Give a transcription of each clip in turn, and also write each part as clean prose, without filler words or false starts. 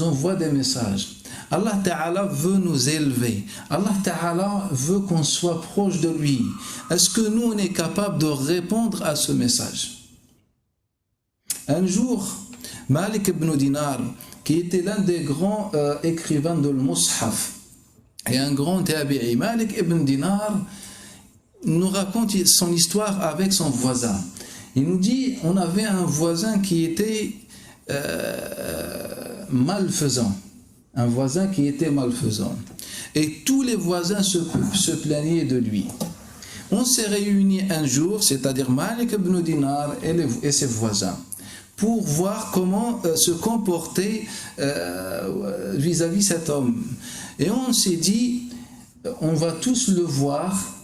nous envoie des messages. Allah Ta'ala veut nous élever. Allah Ta'ala veut qu'on soit proche de lui. Est-ce que nous, on est capable de répondre à ce message? Un jour, Malik ibn Dinar, qui était l'un des grands écrivains de l'Mushaf, et un grand tabi'i, Malik ibn Dinar, nous raconte son histoire avec son voisin. Il nous dit, on avait un voisin qui était malfaisant. Un voisin qui était malfaisant. Et tous les voisins se plaignaient de lui. On s'est réunis un jour, c'est-à-dire Malik ibn Dinar et ses voisins, pour voir comment se comporter vis-à-vis cet homme. Et on s'est dit, on va tous le voir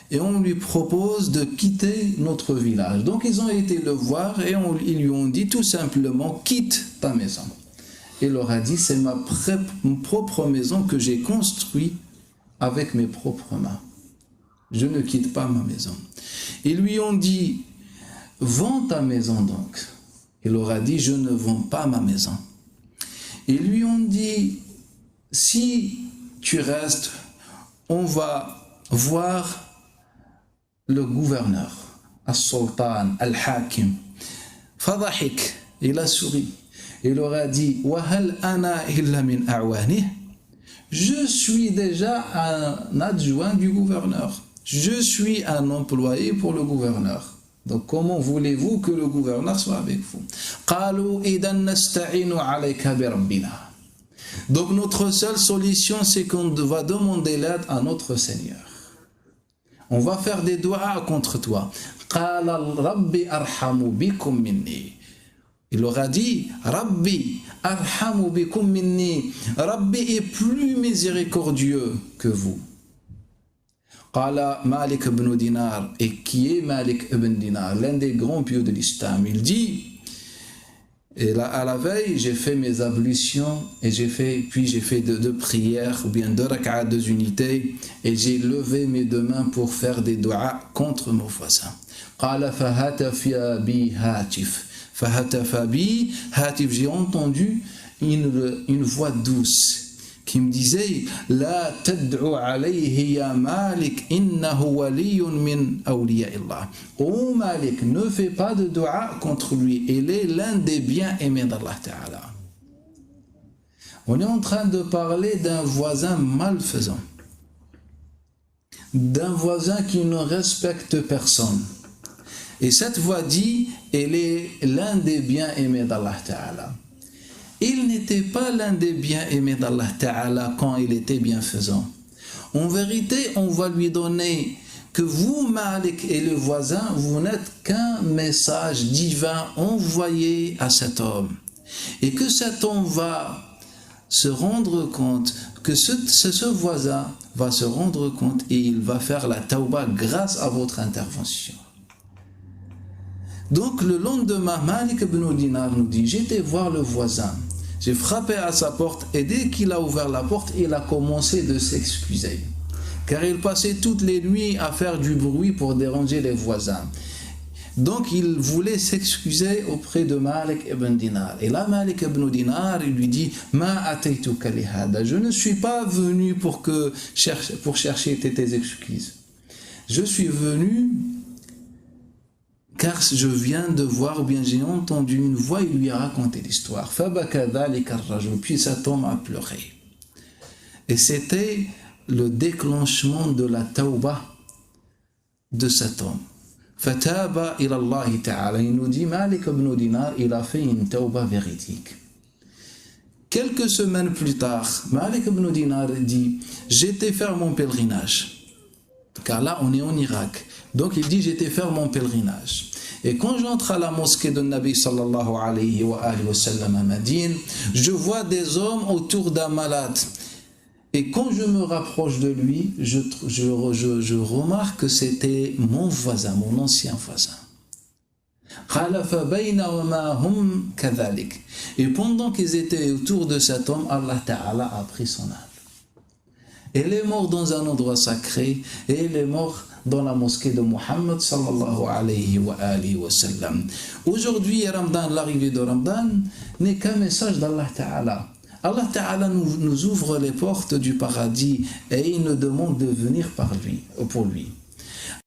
et on lui propose de quitter notre village. Donc ils ont été le voir et ils lui ont dit tout simplement, quitte ta maison. Il leur a dit, c'est ma propre maison que j'ai construite avec mes propres mains. Je ne quitte pas ma maison. Ils lui ont dit, vends ta maison donc. Il leur a dit, je ne vends pas ma maison. Ils lui ont dit, si tu restes, on va voir le gouverneur, Al-Sultan, Al-Hakim. Fadahik, il a souri. Il leur a dit, Wahal ana illa min a'wani. Je suis déjà un adjoint du gouverneur. Je suis un employé pour le gouverneur. Donc comment voulez-vous que le gouverneur soit avec vous? Qalu idan nasta'inu alayka bi rabbina. Donc notre seule solution, c'est qu'on va demander l'aide à notre Seigneur. On va faire des doigts contre toi. Qala rabbi arhamu bikum minni. Il leur a dit, Rabbi arhamu bikum minni. Rabbi est plus miséricordieux que vous. Qala Malik ibn Dinar. Et qui est Malik ibn Dinar? L'un des grands pieux de l'islam. Il dit, et là, à la veille, j'ai fait mes ablutions et j'ai fait deux prières ou bien 2 rak'at, 2 unités, et j'ai levé mes 2 mains pour faire des doigts contre mon voisin. Qala fahatafa bi hatif. Fahatafa bi hatif. J'ai entendu une voix douce qui me disait, la tad'u alayhi ya Malik innahu waliyyun min awliya'illah. Oh Malik, ne fais pas de dua contre lui, il est l'un des bien-aimés d'Allah Ta'ala. On est en train de parler d'un voisin malfaisant, d'un voisin qui ne respecte personne. Et cette voix dit, elle est l'un des bien-aimés d'Allah Ta'ala. Il n'était pas l'un des bien-aimés d'Allah Ta'ala quand il était bienfaisant. En vérité, on va lui donner que vous, Malik et le voisin, vous n'êtes qu'un message divin envoyé à cet homme. Et que cet homme va se rendre compte, que ce voisin va se rendre compte et il va faire la tawbah grâce à votre intervention. Donc le lendemain, Malik ibn Dinar nous dit, j'étais voir le voisin, j'ai frappé à sa porte et dès qu'il a ouvert la porte, il a commencé de s'excuser. Car il passait toutes les nuits à faire du bruit pour déranger les voisins. Donc il voulait s'excuser auprès de Malik ibn Dinar. Et là Malik ibn Dinar, il lui dit, Ma ataytuka li hada. Je ne suis pas venu pour chercher tes excuses. Je suis venu car je viens de voir, ou bien j'ai entendu une voix, il lui a raconté l'histoire. Puis cet homme a pleuré. Et c'était le déclenchement de la tawbah de cet homme. Fataba ila Allah ta'ala. Il nous dit, Malik ibn Dinar, il a fait une tawbah véridique. Quelques semaines plus tard, Malik ibn Dinar dit, j'étais faire mon pèlerinage. Car là, on est en Irak. Donc il dit, j'étais faire mon pèlerinage. Et quand j'entre à la mosquée de Nabi sallallahu alayhi wa sallam à Médine, je vois des hommes autour d'un malade. Et quand je me rapproche de lui, je remarque que c'était mon voisin, mon ancien voisin. Et pendant qu'ils étaient autour de cet homme, Allah Ta'ala a pris son âme. Elle est morte dans un endroit sacré et elle est morte dans la mosquée de Muhammad sallallahu alayhi wa sallam. Aujourd'hui, Ramadan, l'arrivée de Ramadan n'est qu'un message d'Allah Ta'ala. Allah Ta'ala nous ouvre les portes du paradis et il nous demande de venir pour lui.